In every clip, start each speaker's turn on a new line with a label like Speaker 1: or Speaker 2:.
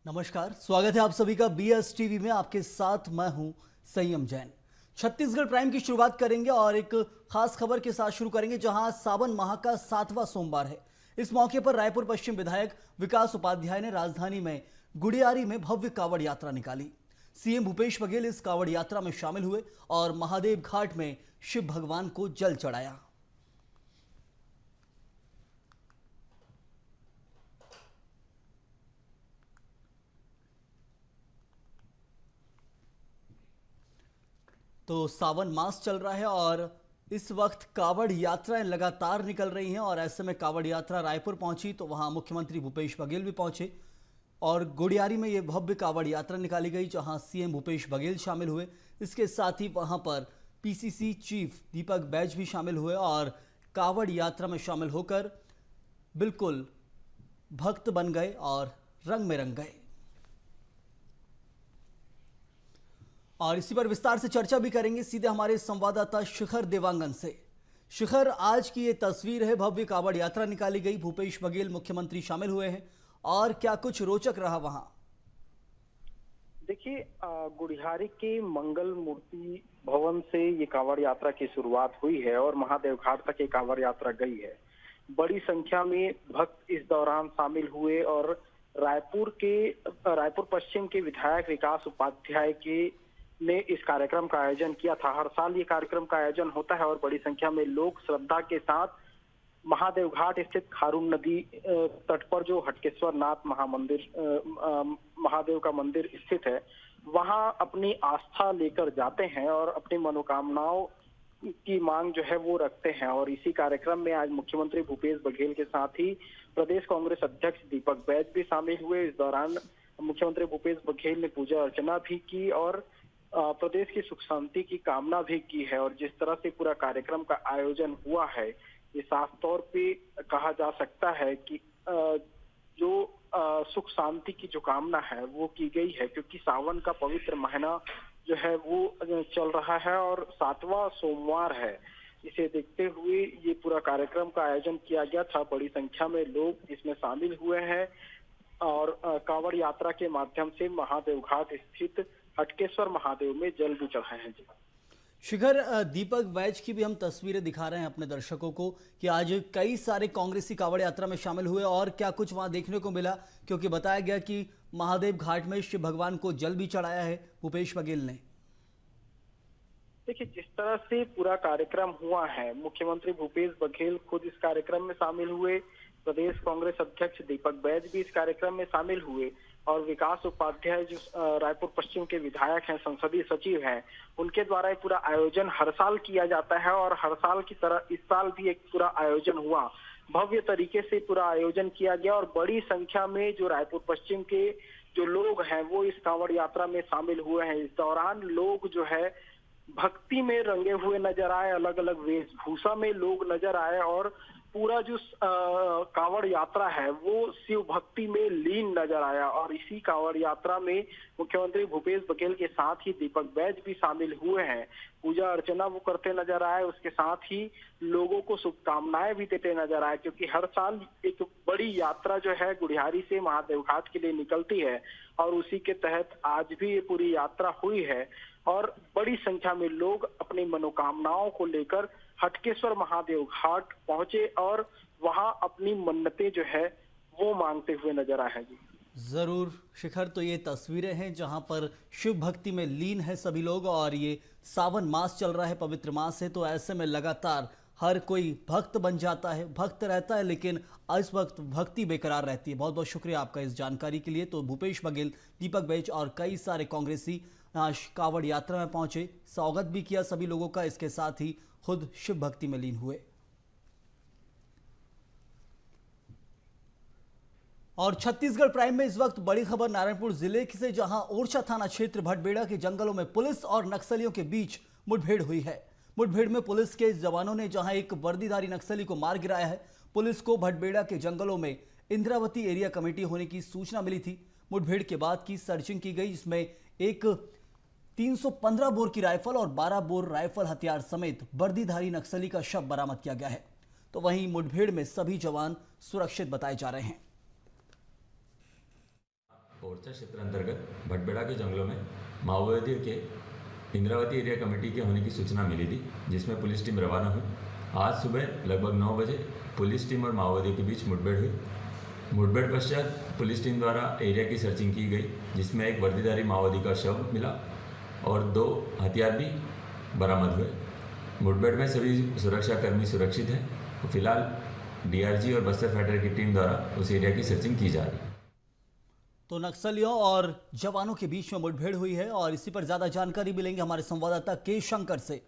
Speaker 1: नमस्कार, स्वागत है आप सभी का BS टीवी में। आपके साथ मैं हूं संयम जैन। छत्तीसगढ़ प्राइम की शुरुआत करेंगे और एक खास खबर के साथ शुरू करेंगे, जहां सावन माह का 7वां सोमवार है। इस मौके पर रायपुर पश्चिम विधायक विकास उपाध्याय ने राजधानी में गुड़ियारी में भव्य कावड़ यात्रा निकाली। सीएम भूपेश बघेल इस कावड़ यात्रा में शामिल हुए और महादेव घाट में शिव भगवान को जल चढ़ाया। तो सावन मास चल रहा है और इस वक्त कावड़ यात्राएं लगातार निकल रही हैं और ऐसे में कावड़ यात्रा रायपुर पहुंची तो वहां मुख्यमंत्री भूपेश बघेल भी पहुंचे और गुड़ियारी में ये भव्य कावड़ यात्रा निकाली गई, जहां सीएम भूपेश बघेल शामिल हुए। इसके साथ ही वहां पर पीसीसी चीफ दीपक बैज भी शामिल हुए और कावड़ यात्रा में शामिल होकर बिल्कुल भक्त बन गए और रंग में रंग गए। और इसी पर विस्तार से चर्चा भी करेंगे सीधे हमारे संवाददाता शिखर देवांगन से। शिखर, आज की ये तस्वीर है, भव्य कावड़ यात्रा निकाली गई, भूपेश बघेल मुख्यमंत्री शामिल हुए हैं और क्या कुछ रोचक रहा वहां?
Speaker 2: देखिए, गुड़ियारी के मंगल मूर्ति भवन से ये कांवड़ यात्रा की शुरुआत हुई है और महादेव घाट तक ये कांवड़ यात्रा गई है। बड़ी संख्या में भक्त इस दौरान शामिल हुए और रायपुर पश्चिम के विधायक विकास उपाध्याय ने इस कार्यक्रम का आयोजन किया था। हर साल ये कार्यक्रम का आयोजन होता है और बड़ी संख्या में लोग श्रद्धा के साथ महादेव घाट स्थित खारून नदी तट पर जो हटकेश्वर नाथ महादेव का मंदिर स्थित है, वहां अपनी आस्था लेकर जाते हैं और अपनी मनोकामनाओं की मांग जो है वो रखते हैं। और इसी कार्यक्रम में आज मुख्यमंत्री भूपेश बघेल के साथ ही प्रदेश कांग्रेस अध्यक्ष दीपक बैज भी शामिल हुए। इस दौरान मुख्यमंत्री भूपेश बघेल ने पूजा अर्चना भी की और प्रदेश की सुख शांति की कामना भी की है। और जिस तरह से पूरा कार्यक्रम का आयोजन हुआ है, ये साफ तौर पे कहा जा सकता है कि जो सुख शांति की जो कामना है वो की गई है, क्योंकि सावन का पवित्र महीना जो है वो चल रहा है और 7वां सोमवार है। इसे देखते हुए ये पूरा कार्यक्रम का आयोजन किया गया था। बड़ी संख्या में लोग इसमें शामिल हुए हैं और कांवड़ यात्रा के माध्यम से महादेव घाट स्थित हटकेश्वर महादेव में जल भी चढ़ाए हैं। जी
Speaker 1: शिखर, दीपक बैज की भी हम तस्वीरें दिखा रहे हैं अपने दर्शकों को कि आज कई सारे कांग्रेसी कांवड़ यात्रा में शामिल हुए और क्या कुछ वहां देखने को मिला, क्योंकि बताया गया कि महादेव घाट में शिव भगवान को जल भी चढ़ाया है भूपेश बघेल ने।
Speaker 2: देखिए, जिस तरह से पूरा कार्यक्रम हुआ है, मुख्यमंत्री भूपेश बघेल खुद इस कार्यक्रम में शामिल हुए, प्रदेश कांग्रेस अध्यक्ष दीपक बैज भी इस कार्यक्रम में शामिल हुए और विकास उपाध्याय जो रायपुर पश्चिम के विधायक हैं, संसदीय सचिव हैं, उनके द्वारा एक पूरा आयोजन हर साल किया जाता है और हर साल की तरह इस साल भी एक पूरा आयोजन हुआ। भव्य तरीके से पूरा आयोजन किया गया और बड़ी संख्या में जो रायपुर पश्चिम के जो लोग हैं वो इस कांवड़ यात्रा में शामिल हुए हैं। इस दौरान लोग जो है भक्ति में रंगे हुए नजर आए, अलग अलग वेशभूषा में लोग नजर आए और पूरा जो कांवड़ यात्रा है वो शिव भक्ति में लीन नजर आया। और इसी कांवड़ यात्रा में मुख्यमंत्री भूपेश बघेल के साथ ही दीपक बैज भी शामिल हुए हैं। पूजा अर्चना वो करते नजर आए, उसके साथ ही लोगों को शुभकामनाएं भी देते नजर आए, क्योंकि हर साल एक बड़ी यात्रा जो है गुड़ियारी से महादेव घाट के लिए निकलती है और उसी के तहत आज भी ये पूरी यात्रा हुई है और बड़ी संख्या में लोग अपनी मनोकामनाओं को लेकर हटकेश्वर महादेव घाट पहुंचे और वहां अपनी मन्नतें जो है वो मांगते हुए नजर आए हैं। जी
Speaker 1: जरूर शिखर, तो ये तस्वीरें हैं जहां पर शिव भक्ति में लीन है सभी लोग और ये सावन मास चल रहा है, पवित्र मास है, तो ऐसे में लगातार हर कोई भक्त बन जाता है, भक्त रहता है, लेकिन इस वक्त भक्ति बेकरार रहती है। बहुत बहुत शुक्रिया आपका इस जानकारी के लिए। तो भूपेश बघेल, दीपक बैज और कई सारे कांग्रेसी कावड़ यात्रा में पहुंचे, स्वागत भी किया सभी लोगों का, इसके साथ ही खुद शिव भक्ति में लीन हुए। और छत्तीसगढ़ प्राइम में इस वक्त बड़ी खबर नारायणपुर जिले से, जहां ओरछा थाना क्षेत्र भटबेड़ा के जंगलों में पुलिस और नक्सलियों के बीच मुठभेड़ हुई है। मुठभेड़ में पुलिस के जवानों ने जहां एक वर्दीधारी नक्सली को मार गिराया है। पुलिस को भटबेड़ा के जंगलों में इंद्रावती एरिया कमेटी होने की सूचना मिली थी। मुठभेड़ के बाद की सर्चिंग की गई, जिसमें एक 315 बोर की राइफल और 12 बोर राइफल हथियार समेत वर्दीधारी नक्सली का शव बरामद किया गया है। तो वहीं मुठभेड़ में सभी जवान सुरक्षित बताए जा रहे हैं।
Speaker 3: ओरछा क्षेत्र अंतर्गत भटबेड़ा के जंगलों में माओवादियों के इंद्रावती एरिया कमेटी के होने की सूचना मिली थी, जिसमें पुलिस टीम रवाना हुई। आज सुबह लगभग 9 बजे पुलिस टीम और माओवादियों के बीच मुठभेड़ हुई। मुठभेड़ पश्चात पुलिस टीम द्वारा एरिया की सर्चिंग की गई, जिसमें एक वर्दीधारी माओवादी का शव मिला और 2 हथियार भी बरामद हुए। मुठभेड़ में सभी सुरक्षाकर्मी सुरक्षित हैं। फिलहाल डीआरजी और बस्तर फाइटर की टीम द्वारा उस एरिया की सर्चिंग की जा रही है।
Speaker 1: तो नक्सलियों और जवानों के बीच में मुठभेड़ हुई है और इसी पर ज्यादा जानकारी मिलेंगे हमारे संवाददाता के शंकर से।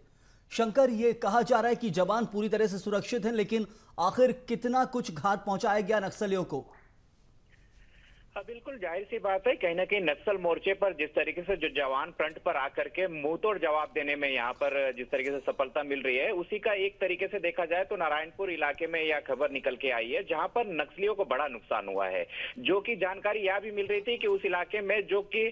Speaker 1: शंकर, ये कहा जा रहा है कि जवान पूरी तरह से सुरक्षित हैं, लेकिन आखिर कितना कुछ घात पहुंचाया गया नक्सलियों को?
Speaker 4: हाँ, बिल्कुल जाहिर सी बात है। कहीं ना कहीं नक्सल मोर्चे पर जिस तरीके से जो जवान फ्रंट पर आकर के मुंहतोड़ जवाब देने में यहाँ पर जिस तरीके से सफलता मिल रही है, उसी का एक तरीके से देखा जाए तो नारायणपुर इलाके में यह खबर निकल के आई है, जहां पर नक्सलियों को बड़ा नुकसान हुआ है। जो कि जानकारी यह भी मिल रही थी कि उस इलाके में जो कि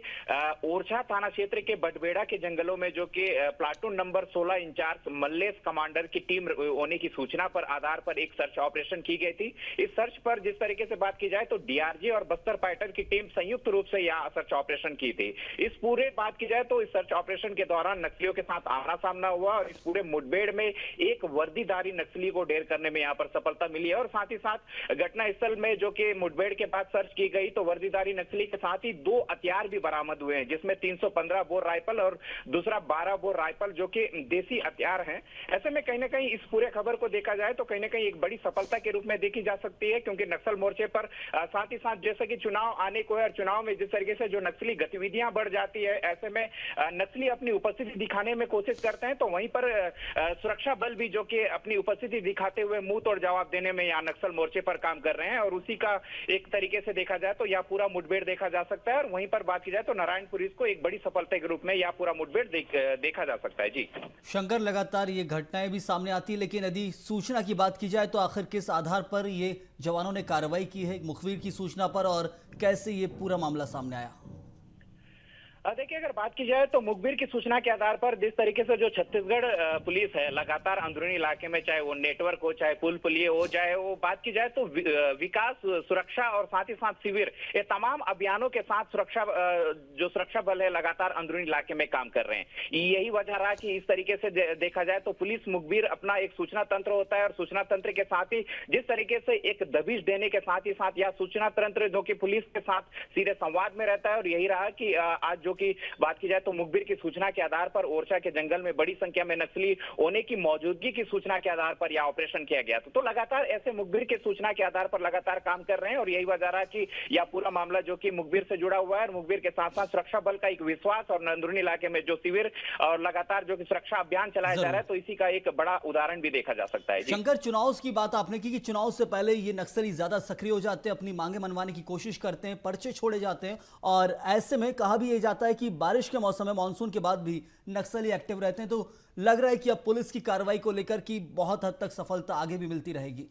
Speaker 4: ओरछा थाना क्षेत्र के बटबेड़ा के जंगलों में जो कि platoon number 16 incharge Mallesh commander की टीम होने की सूचना पर आधार पर एक सर्च ऑपरेशन की गई थी। इस सर्च पर जिस तरीके से बात की जाए तो डीआरजी और बस्तर फाइटर की टीम संयुक्त रूप से यहां सर्च ऑपरेशन की थी। इस पूरे बात की जाए तो इस सर्च ऑपरेशन के दौरान नक्सलियों के साथ आमना सामना हुआ और इस पूरे मुठभेड़ में एक वर्दीधारी नक्सली को ढेर करने में यहां पर सफलता मिली है। और साथ ही साथ घटना स्थल में जो कि मुठभेड़ के बाद सर्च की गई तो वर्दीधारी नक्सली के साथ ही 2 हथियार भी बरामद हुए हैं, जिसमें 315 बोर राइफल और दूसरा 12 बोर राइफल जो कि देसी हथियार हैं। ऐसे में कहीं ना कहीं इस पूरे खबर को देखा जाए तो कहीं ना कहीं एक बड़ी सफलता के रूप में देखी जा सकती है, क्योंकि नक्सल मोर्चे पर साथ ही साथ जैसे कि चुनाव आने को है और चुनाव में जिस तरीके से जो नक्सली गतिविधियां बढ़ जाती है, ऐसे में नक्सली अपनी उपस्थिति दिखाने में कोशिश करते हैं, तो वहीं पर सुरक्षा बल भी जो कि अपनी उपस्थिति दिखाते हुए मुंह तोड़ जवाब देने में यहाँ नक्सल मोर्चे पर काम कर रहे हैं। और उसी का एक तरीके से देखा जाए तो यह पूरा मुठभेड़ देखा जा सकता है। और वहीं पर बात की जाए तो नारायण पुलिस को एक बड़ी सफलता के रूप में यह पूरा मुठभेड़ देखा जा सकता है। जी
Speaker 1: शंकर, लगातार ये घटनाएं भी सामने आती है, लेकिन यदि सूचना की बात की जाए तो आखिर किस आधार पर ये जवानों ने कार्रवाई की है मुखबिर की सूचना पर, और कैसे ये पूरा मामला सामने आया?
Speaker 4: देखिए, अगर बात की जाए तो मुखबिर की सूचना के आधार पर जिस तरीके से जो छत्तीसगढ़ पुलिस है लगातार अंदरूनी इलाके में, चाहे वो नेटवर्क हो, चाहे पुल पुलिये हो, चाहे वो बात की जाए तो विकास, सुरक्षा और साथ ही साथ शिविर, ये तमाम अभियानों के साथ जो सुरक्षा बल है लगातार अंदरूनी इलाके में काम कर रहे हैं। यही वजह रहा कि इस तरीके से देखा जाए तो पुलिस मुखबिर अपना एक सूचना तंत्र होता है और सूचना तंत्र के साथ ही जिस तरीके से एक दबिश देने के साथ ही साथ यह सूचना तंत्र जो कि पुलिस के साथ सीधे संवाद में रहता है। और यही रहा कि आज जो की बात की जाए तो मुखबिर की सूचना के आधार पर ओरछा के जंगल में बड़ी संख्या में नक्सली होने की मौजूदगी की सूचना के आधार पर यह ऑपरेशन किया गया। तो लगातार ऐसे मुखबिर की सूचना के आधार पर लगातार काम कर रहे हैं और यही वजह रहा कि यह पूरा मामला जो कि मुखबिर से जुड़ा हुआ है और मुखबिर के साथ साथ सुरक्षा बल का एक विश्वास और अंदरूनी इलाके में जो शिविर और लगातार जो कि सुरक्षा अभियान चलाया जा रहा है, तो इसी का एक बड़ा उदाहरण भी देखा जा सकता है।
Speaker 1: शंकर, चुनाव की बात आपने की कि चुनाव से पहले ये नक्सली ज्यादा सक्रिय हो जाते हैं, अपनी मांगे मनवाने की कोशिश करते हैं, पर्चे छोड़े जाते हैं, और ऐसे में कहा भी ये जाता है कि बारिश के मौसम में, मानसून के बाद भी नक्सली एक्टिव रहते हैं। तो लग रहा है कि अब पुलिस की कार्रवाई को लेकर की बहुत हद तक सफलता आगे भी मिलती रहेगी।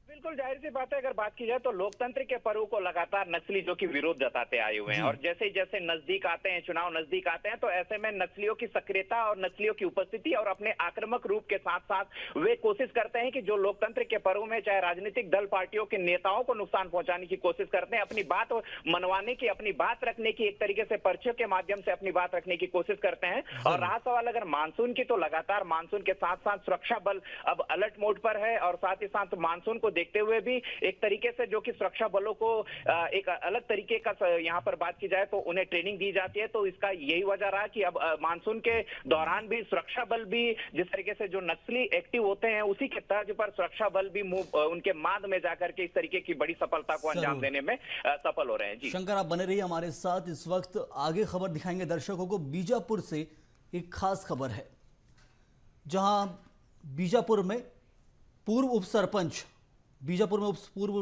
Speaker 4: बिल्कुल जाहिर सी बात है, अगर बात की जाए तो लोकतंत्र के पर्व को लगातार नक्सली जो कि विरोध जताते आए हुए हैं और जैसे जैसे नजदीक आते हैं, चुनाव नजदीक आते हैं, तो ऐसे में नक्सलियों की सक्रियता और नक्सलियों की उपस्थिति और अपने आक्रामक रूप के साथ साथ वे कोशिश करते हैं कि जो लोकतंत्र के पर्व में चाहे राजनीतिक दल पार्टियों के नेताओं को नुकसान पहुंचाने की कोशिश करते हैं, अपनी बात मनवाने की, अपनी बात रखने की, एक तरीके से पर्चियों के माध्यम से अपनी बात रखने की कोशिश करते हैं। और रहा सवाल अगर मानसून की, तो लगातार मानसून के साथ साथ सुरक्षा बल अब अलर्ट मोड पर है और साथ ही साथ मानसून को देखते हुए भी एक तरीके से जो कि सुरक्षा बलों को एक अलग तरीके का यहाँ पर बात की जाए तो उन्हें ट्रेनिंग दी जाती है। तो इसका यही वजह रहा कि अब मानसून के दौरान भी सुरक्षा बल भी जिस तरीके से जो नक्सली एक्टिव होते हैं उसी के तर्ज पर सुरक्षा बल भी उनके माद में जाकर के इस तरीके की बड़ी सफलता को अंजाम देने में सफल हो रहे हैं। जी
Speaker 1: शंकर, आप बने रहिए हमारे साथ। इस वक्त आगे खबर दिखाएंगे दर्शकों को। बीजापुर से एक खास खबर है, जहां बीजापुर में पूर्व उप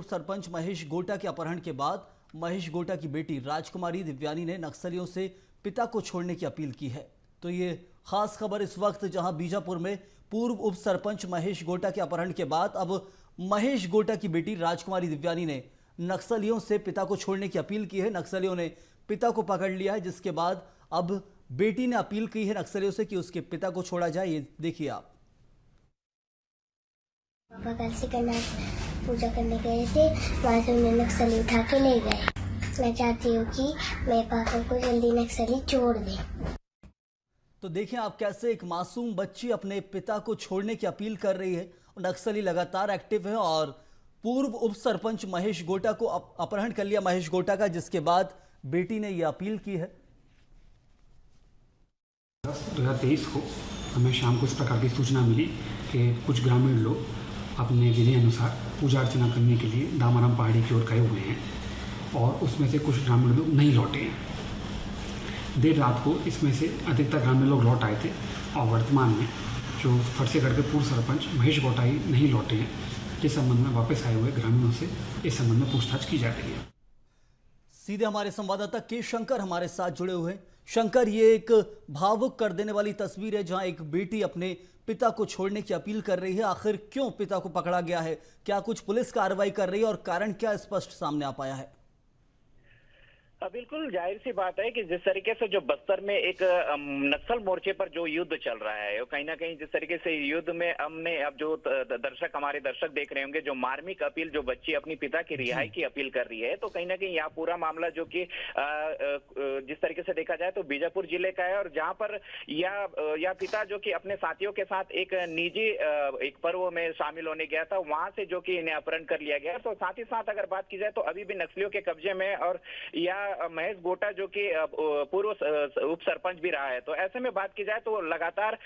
Speaker 1: सरपंच महेश गोटा के अपहरण के बाद महेश गोटा की बेटी राजकुमारी दिव्यानी ने नक्सलियों से पिता को छोड़ने की अपील की है। तो ये खास खबर इस वक्त, जहां बीजापुर में पूर्व उप सरपंच महेश गोटा के अपहरण के बाद अब महेश गोटा की बेटी राजकुमारी दिव्यानी ने नक्सलियों से पिता को छोड़ने की अपील की है। नक्सलियों ने पिता को पकड़ लिया है, जिसके बाद अब बेटी ने अपील की है नक्सलियों से कि उसके पिता को छोड़ा जाए। ये देखिए आप।
Speaker 5: पापा कल से करना पूजा करने गए थे, वहां से उन्हें नक्सली उठा के ले गए। मैं चाहती हूँ कि मेरे पापा को जल्दी नक्सली छोड़ दें।
Speaker 1: तो देखें आप कैसे एक मासूम बच्ची अपने पिता को छोड़ने की अपील कर रही है। नक्सली लगातार एक्टिव है और पूर्व उप सरपंच महेश गोटा को अपहरण कर लिया महेश गोटा का, जिसके बाद बेटी ने यह अपील की है।
Speaker 6: 2023 को हमें शाम को इस प्रकार की सूचना मिली कि कुछ ग्रामीण लोग अपने विधि अनुसार पूजा अर्चना करने के लिए दामाराम पहाड़ी की ओर गए हुए हैं और उसमें से कुछ ग्रामीण लोग नहीं लौटे हैं। देर रात को इसमें से अधिकतर ग्रामीण लोग लौट आए थे और वर्तमान में जो फरसेगढ़ के पूर्व सरपंच महेश गोटा ही नहीं लौटे हैं, जिस संबंध में वापस आए हुए ग्रामीणों से इस संबंध में पूछताछ की जा रही है।
Speaker 1: सीधे हमारे संवाददाता के शंकर हमारे साथ जुड़े हुए हैं। शंकर, ये एक भावुक कर देने वाली तस्वीर है जहां एक बेटी अपने पिता को छोड़ने की अपील कर रही है। आखिर क्यों पिता को पकड़ा गया है? क्या कुछ पुलिस कार्रवाई कर रही है और कारण क्या स्पष्ट सामने आ पाया है?
Speaker 4: बिल्कुल जाहिर सी बात है कि जिस तरीके से जो बस्तर में एक नक्सल मोर्चे पर जो युद्ध चल रहा है, कहीं ना कहीं जिस तरीके से युद्ध में हमने अब जो हमारे दर्शक देख रहे होंगे, जो मार्मिक अपील जो बच्ची अपनी पिता की रिहाई की अपील कर रही है, तो कहीं ना कहीं यहाँ पूरा मामला जो कि जिस तरीके से देखा जाए तो बीजापुर जिले का है और जहाँ पर यह पिता जो कि अपने साथियों के साथ एक निजी एक पर्व में शामिल होने गया था, वहां से जो कि इन्हें अपहरण कर लिया गया। तो साथ ही साथ अगर बात की जाए तो अभी भी नक्सलियों के कब्जे में और यह महेश गोटा जो कि पूर्व उप सरपंच भी रहा है। तो ऐसे में बात की जाए तो लगातार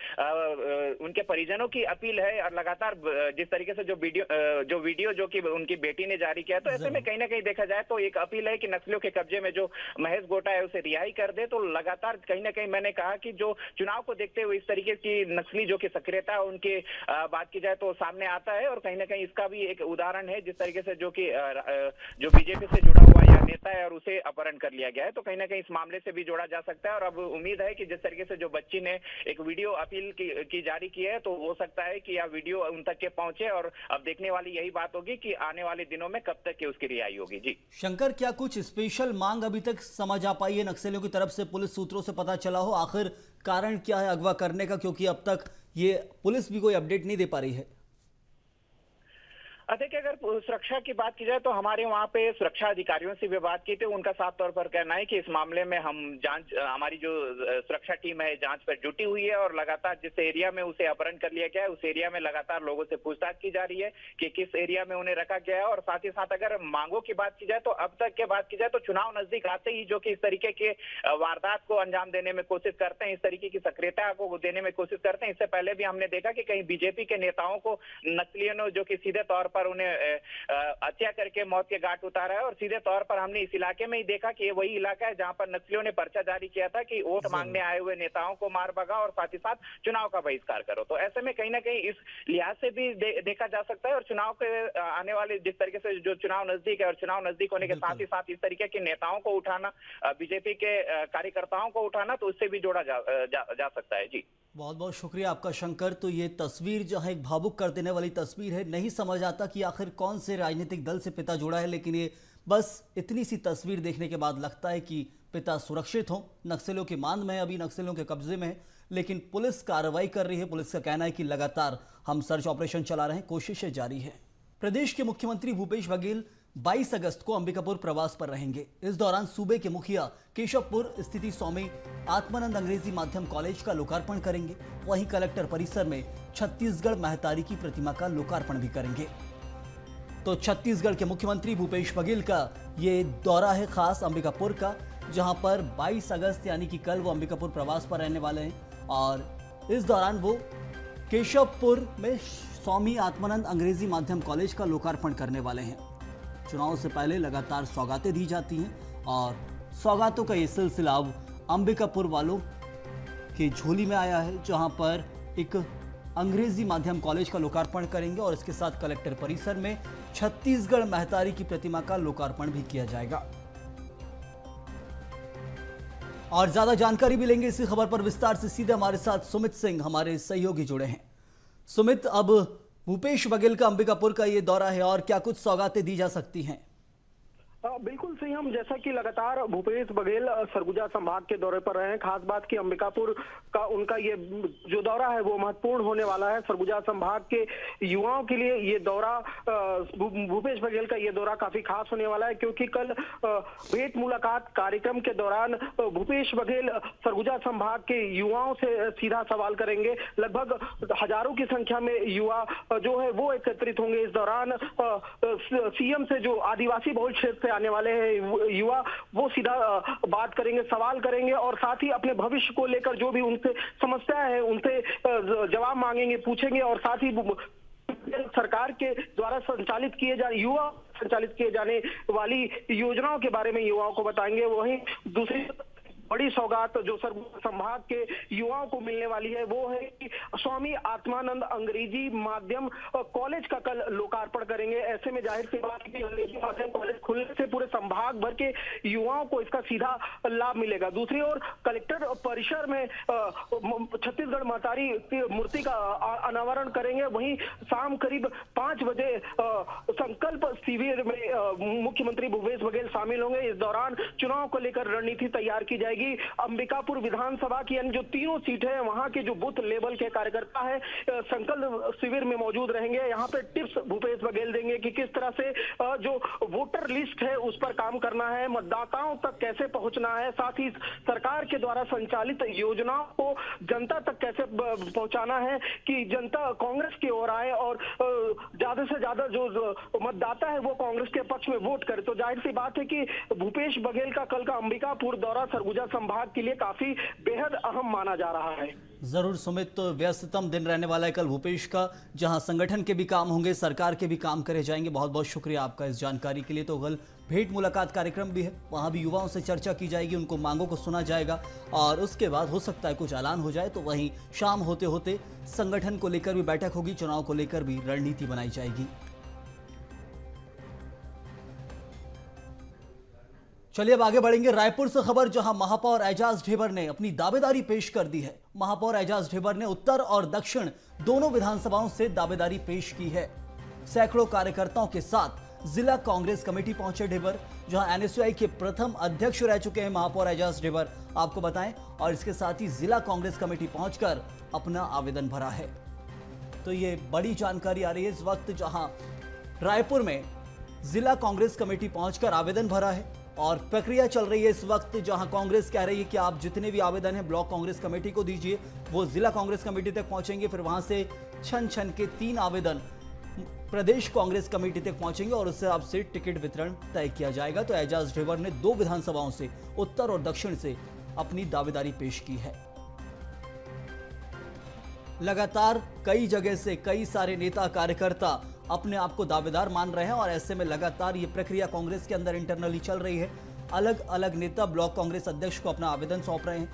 Speaker 4: उनके परिजनों की अपील है और लगातार जिस तरीके से जो वीडियो जो कि उनकी बेटी ने जारी किया, तो ऐसे में कहीं ना कहीं देखा जाए तो एक अपील है कि नक्सलियों के कब्जे में जो महेश गोटा है उसे रिहाई कर दे। तो लगातार कहीं ना कहीं मैंने कहा कि जो चुनाव को देखते हुए इस तरीके की नक्सली जो कि सक्रियता उनकी बात की जाए तो सामने आता है और कहीं ना कहीं इसका भी एक उदाहरण है जिस तरीके से जो कि जो बीजेपी से जुड़ा हुआ यह नेता है और उसे अपहरण कर लिया गया है। तो कहीं ना कहीं इस मामले से भी जोड़ा जा सकता है और अब उम्मीद है कि जिस तरीके से जो बच्ची ने एक वीडियो अपील की जारी की है, तो हो सकता है कि यह वीडियो उन तक के पहुंचे और अब देखने वाली यही बात होगी कि आने वाले दिनों में कब तक की उसकी रिहाई होगी। जी
Speaker 1: शंकर, क्या कुछ स्पेशल मांग अभी तक समझ आ पाई है नक्सलियों की तरफ से? पुलिस सूत्रों से पता चला हो आखिर कारण क्या है अगवा करने का, क्योंकि अब तक ये पुलिस भी कोई अपडेट नहीं दे पा रही है।
Speaker 4: देखिए, अगर सुरक्षा की बात की जाए तो हमारे वहाँ पे सुरक्षा अधिकारियों से भी बात की थी। उनका साफ तौर पर कहना है कि इस मामले में हम हमारी जो सुरक्षा टीम है जांच पर जुटी हुई है और लगातार जिस एरिया में उसे अपहरण कर लिया गया है उस एरिया में लगातार लोगों से पूछताछ की जा रही है कि किस एरिया में उन्हें रखा गया है। और साथ ही साथ अगर मांगों की बात की जाए तो अब तक की बात की जाए तो चुनाव नजदीक आते ही जो कि इस तरीके के वारदात को अंजाम देने में कोशिश करते हैं, इस तरीके की सक्रियता को देने में कोशिश करते हैं। इससे पहले भी हमने देखा कि कहीं बीजेपी के नेताओं को नक्सलियों ने जो कि सीधे तौर पर उन्हें हत्या करके मौत के घाट उतारा है और सीधे तौर पर हमने इस इलाके में ही देखा कि ये वही इलाका है जहां पर नक्सलियों ने पर्चा जारी किया था कि वोट मांगने आए हुए नेताओं को मार भगा और साथ ही साथ चुनाव का बहिष्कार करो। तो ऐसे में कहीं ना कहीं इस लिहाज से भी देखा जा सकता है और चुनाव के आने वाले जिस तरीके से जो चुनाव नजदीक है और चुनाव नजदीक होने के साथ ही साथ इस तरीके के नेताओं को उठाना, बीजेपी के कार्यकर्ताओं को उठाना, तो उससे भी जोड़ा जा सकता है। जी
Speaker 1: बहुत बहुत शुक्रिया आपका शंकर। तो ये तस्वीर जहां एक भावुक कर देने वाली तस्वीर है, नहीं समझ आता कि आखिर कौन से राजनीतिक दल से पिता जुड़ा है, लेकिन ये बस इतनी सी तस्वीर देखने के बाद लगता है कि पिता सुरक्षित हों। नक्सलियों की मांद में, अभी नक्सलियों के कब्जे में है, लेकिन पुलिस कार्रवाई कर रही है। पुलिस का कहना है कि लगातार हम सर्च ऑपरेशन चला रहे हैं, कोशिशें जारी है। प्रदेश के मुख्यमंत्री भूपेश बघेल 22 अगस्त को अंबिकापुर प्रवास पर रहेंगे। इस दौरान सूबे के मुखिया केशवपुर स्थित स्वामी आत्मानंद अंग्रेजी माध्यम कॉलेज का लोकार्पण करेंगे। वहीं कलेक्टर परिसर में छत्तीसगढ़ महतारी की प्रतिमा का लोकार्पण भी करेंगे। तो छत्तीसगढ़ के मुख्यमंत्री भूपेश बघेल का ये दौरा है खास अंबिकापुर का, जहां पर 22 अगस्त यानी कि कल वो अंबिकापुर प्रवास पर रहने वाले हैं और इस दौरान वो केशवपुर में स्वामी आत्मानंद अंग्रेजी माध्यम कॉलेज का लोकार्पण करने वाले हैं। चुनाव से पहले लगातार सौगातें दी जाती हैं और सौगातों का ये सिलसिला अब अंबिकापुर वालों की झोली में आया है, जहां पर एक अंग्रेजी माध्यम कॉलेज का लोकार्पण करेंगे और इसके साथ कलेक्टर परिसर में छत्तीसगढ़ महतारी की प्रतिमा का लोकार्पण भी किया जाएगा। और ज्यादा जानकारी भी लेंगे इसी खबर पर विस्तार से। सीधे हमारे साथ सुमित सिंह हमारे सहयोगी जुड़े हैं। सुमित, अब भूपेश बघेल का अंबिकापुर का ये दौरा है और क्या कुछ सौगातें दी जा सकती हैं?
Speaker 2: बिल्कुल सही। हम जैसा कि लगातार भूपेश बघेल सरगुजा संभाग के दौरे पर रहे हैं, खास बात की अंबिकापुर का उनका ये जो दौरा है वो महत्वपूर्ण होने वाला है। सरगुजा संभाग के युवाओं के लिए ये दौरा, भूपेश बघेल का ये दौरा काफी खास होने वाला है, क्योंकि कल भेंट मुलाकात कार्यक्रम के दौरान भूपेश बघेल सरगुजा संभाग के युवाओं से सीधा सवाल करेंगे। लगभग हजारों की संख्या में युवा जो है वो एकत्रित होंगे इस दौरान। सीएम से जो आदिवासी बहुल क्षेत्र से आने वाले हैं युवा, वो सीधा बात करेंगे, सवाल करेंगे और साथ ही अपने भविष्य को लेकर जो भी उनसे समस्याएं हैं उनसे जवाब मांगेंगे, पूछेंगे और साथ ही सरकार के द्वारा संचालित किए जाने वाली योजनाओं के बारे में युवाओं को बताएंगे। वहीं दूसरी बड़ी सौगात जो सरगुजा संभाग के युवाओं को मिलने वाली है वो है कि स्वामी आत्मानंद अंग्रेजी माध्यम कॉलेज का कल लोकार्पण करेंगे। ऐसे में जाहिर सी बात है कि अंग्रेजी माध्यम कॉलेज खुलने से पूरे संभाग भर के युवाओं को इसका सीधा लाभ मिलेगा। दूसरी ओर कलेक्टर परिसर में छत्तीसगढ़ महतारी की मूर्ति का अनावरण करेंगे। वहीं शाम करीब 5 बजे संकल्प शिविर में मुख्यमंत्री भूपेश बघेल शामिल होंगे। इस दौरान चुनाव को लेकर रणनीति तैयार की जाएगी। अंबिकापुर विधानसभा की यानी जो तीनों सीटें हैं वहां के जो बूथ लेवल के कार्यकर्ता है संकल्प शिविर में मौजूद रहेंगे। यहाँ पे टिप्स भूपेश बघेल देंगे कि किस तरह से जो वोटर लिस्ट है उस पर काम करना है, मतदाताओं तक कैसे पहुंचना है, साथ ही सरकार के द्वारा संचालित योजनाओं को जनता तक कैसे पहुंचाना है कि जनता कांग्रेस की ओर आए और ज्यादा से ज्यादा जो मतदाता है वो कांग्रेस के पक्ष में वोट करे। तो जाहिर सी बात है कि भूपेश बघेल का कल का अंबिकापुर दौरा सरगुजा संभाग के लिए काफी बेहद अहम माना जा रहा है।
Speaker 1: जरूर सुमित, तो व्यस्ततम दिन रहने वाला है कल भूपेश का, जहां संगठन के भी काम होंगे, सरकार के भी काम करे जाएंगे। बहुत बहुत शुक्रिया आपका इस जानकारी के लिए। तो कल भेंट मुलाकात कार्यक्रम भी है, वहां भी युवाओं से चर्चा की जाएगी, उनको मांगों को सुना जाएगा और उसके बाद हो सकता है कुछ ऐलान हो जाए। तो वहीं शाम होते होते संगठन को लेकर भी बैठक होगी, चुनाव को लेकर भी रणनीति बनाई जाएगी। चलिए अब आगे बढ़ेंगे। रायपुर से खबर, जहां महापौर एजाज ढेबर ने अपनी दावेदारी पेश कर दी है। महापौर एजाज ढेबर ने उत्तर और दक्षिण दोनों विधानसभाओं से दावेदारी पेश की है। सैकड़ों कार्यकर्ताओं के साथ जिला कांग्रेस कमेटी पहुंचे ढेबर, जहां एनएसयूआई के प्रथम अध्यक्ष रह चुके हैं महापौर एजाज ढेबर, आपको बताएं। और इसके साथ ही जिला कांग्रेस कमेटी पहुंचकर अपना आवेदन भरा है। तो ये बड़ी जानकारी आ रही है इस वक्त, जहां रायपुर में जिला कांग्रेस कमेटी पहुंचकर आवेदन भरा है और प्रक्रिया चल रही है इस वक्त, जहां कांग्रेस कह रही है कि आप जितने भी आवेदन हैं ब्लॉक कांग्रेस कमेटी को दीजिए, वो जिला कांग्रेस कमेटी तक पहुंचेंगे, फिर वहां से छन के 3 आवेदन प्रदेश कांग्रेस कमेटी तक पहुंचेंगे और उससे आपसे टिकट वितरण तय किया जाएगा। तो एजाज ढेबर ने 2 विधानसभाओं से, उत्तर और दक्षिण से, अपनी दावेदारी पेश की है। लगातार कई जगह से कई सारे नेता कार्यकर्ता अपने आप को दावेदार मान रहे हैं और ऐसे में लगातार ये प्रक्रिया कांग्रेस के अंदर इंटरनली चल रही है। अलग अलग नेता ब्लॉक कांग्रेस अध्यक्ष को अपना आवेदन सौंप रहे हैं,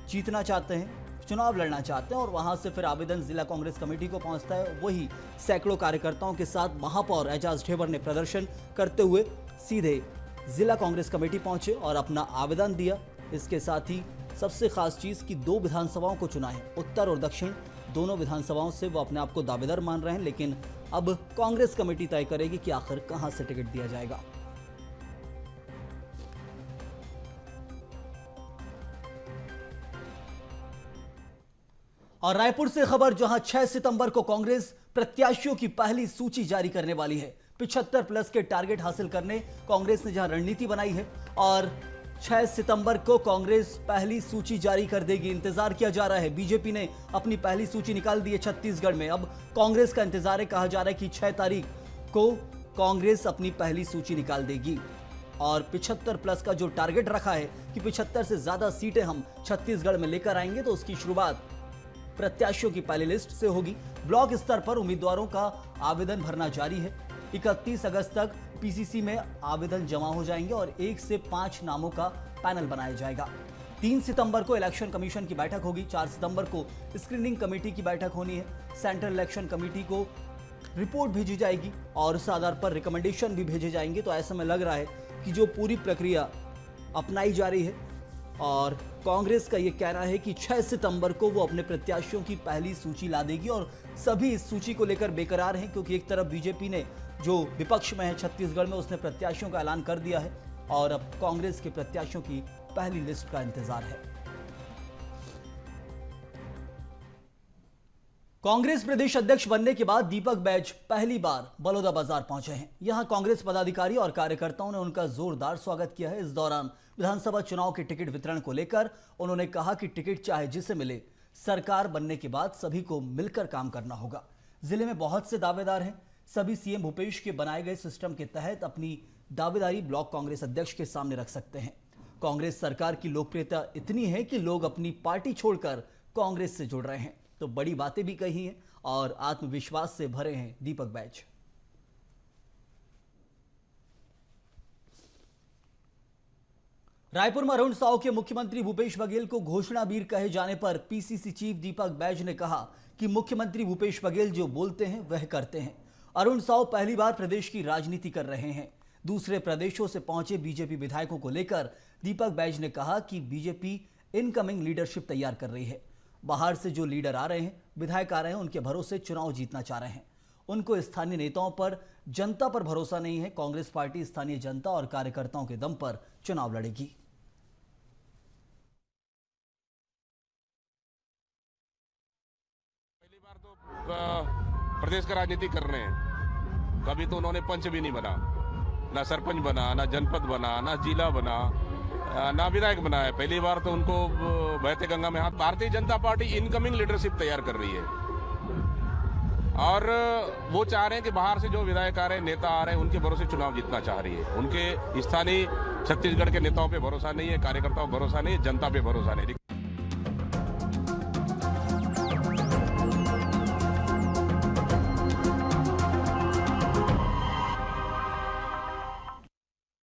Speaker 1: जीतना चाहते हैं, चुनाव लड़ना चाहते हैं और वहां से फिर आवेदन जिला कांग्रेस कमेटी को पहुंचता है। वही सैकड़ों कार्यकर्ताओं के साथ महापौर एजाज ढेबर ने प्रदर्शन करते हुए सीधे जिला कांग्रेस कमेटी पहुंचे और अपना आवेदन दिया। इसके साथ ही सबसे खास चीज कि 2 विधानसभाओं को चुना है, उत्तर और दक्षिण दोनों विधानसभाओं से वो अपने आप को दावेदार मान रहे हैं। लेकिन अब कांग्रेस कमेटी तय करेगी कि आखिर कहां से टिकट दिया जाएगा। और रायपुर से खबर, जहां 6 सितंबर को कांग्रेस प्रत्याशियों की पहली सूची जारी करने वाली है। 75+ के टारगेट हासिल करने कांग्रेस ने जहां रणनीति बनाई है और 6 सितंबर को कांग्रेस पहली सूची जारी कर देगी। इंतजार किया जा रहा है, बीजेपी ने अपनी पहली सूची निकाल दी है छत्तीसगढ़ में। अब कांग्रेस का इंतजार है, कहा जा रहा है कि 6 तारीख को कांग्रेस अपनी पहली सूची निकाल देगी और 75+ का जो टारगेट रखा है कि 75 से ज्यादा सीटें हम छत्तीसगढ़ में लेकर आएंगे, तो उसकी शुरुआत प्रत्याशियों की पहली लिस्ट से होगी। ब्लॉक स्तर पर उम्मीदवारों का आवेदन भरना जारी है। 31 अगस्त तक पीसीसी में आवेदन जमा हो जाएंगे और 1 से 5 नामों का पैनल बनाया जाएगा। 3 सितंबर को इलेक्शन कमीशन की बैठक होगी। 4 सितंबर को स्क्रीनिंग कमेटी की बैठक होनी है। सेंट्रल इलेक्शन कमेटी को रिपोर्ट भेजी जाएगी और उस आधार पर रिकमेंडेशन भी भेजे जाएंगे। तो ऐसे में लग रहा है कि जो पूरी प्रक्रिया अपनाई जा रही है और कांग्रेस का ये कहना है कि 6 सितंबर को वो अपने प्रत्याशियों की पहली सूची ला देगी और सभी इस सूची को लेकर बेकरार हैं, क्योंकि एक तरफ बीजेपी ने जो विपक्ष में है छत्तीसगढ़ में, उसने प्रत्याशियों का ऐलान कर दिया है और अब कांग्रेस के प्रत्याशियों की पहली लिस्ट का इंतजार है। कांग्रेस प्रदेश अध्यक्ष बनने के बाद दीपक बैज पहली बार बलौदाबाजार पहुंचे हैं। यहां कांग्रेस पदाधिकारी और कार्यकर्ताओं ने उनका जोरदार स्वागत किया है। इस दौरान विधानसभा चुनाव के टिकट वितरण को लेकर उन्होंने कहा कि टिकट चाहे जिसे मिले, सरकार बनने के बाद सभी को मिलकर काम करना होगा। जिले में बहुत से दावेदार हैं। सभी सीएम भूपेश के बनाए गए सिस्टम के तहत अपनी दावेदारी ब्लॉक कांग्रेस अध्यक्ष के सामने रख सकते हैं। कांग्रेस सरकार की लोकप्रियता इतनी है कि लोग अपनी पार्टी छोड़कर कांग्रेस से जुड़ रहे हैं। तो बड़ी बातें भी कही हैं और आत्मविश्वास से भरे हैं दीपक बैज। रायपुर में अरुण साव के मुख्यमंत्री भूपेश बघेल को घोषणावीर कहे जाने पर पीसीसी चीफ दीपक बैज ने कहा कि मुख्यमंत्री भूपेश बघेल जो बोलते हैं वह करते हैं। अरुण साव पहली बार प्रदेश की राजनीति कर रहे हैं। दूसरे प्रदेशों से पहुंचे बीजेपी विधायकों को लेकर दीपक बैज ने कहा कि बीजेपी इनकमिंग लीडरशिप तैयार कर रही है। बाहर से जो लीडर आ रहे हैं, विधायक आ रहे हैं, उनके भरोसे चुनाव जीतना चाह रहे हैं। उनको स्थानीय नेताओं पर, जनता पर भरोसा नहीं है। कांग्रेस पार्टी स्थानीय जनता और कार्यकर्ताओं के दम पर चुनाव लड़ेगी।
Speaker 7: पहली बार तो प्रदेश का राजनीति कर रहे हैं। कभी तो उन्होंने पंच भी नहीं बना, ना सरपंच बना, ना जनपद बना, ना जिला बना, ना विधायक बना है। पहली बार तो उनको बहते गंगा में हाथ। Bharatiya Janata party incoming leadership तैयार कर रही है और वो चाह रहे हैं कि बाहर से जो विधायक आ रहे हैं, नेता आ रहे हैं, उनके भरोसे चुनाव जीतना चाह रही है। उनके स्थानीय छत्तीसगढ़ के नेताओं पे भरोसा नहीं है, कार्यकर्ताओं पे भरोसा नहीं है, जनता पे भरोसा नहीं है।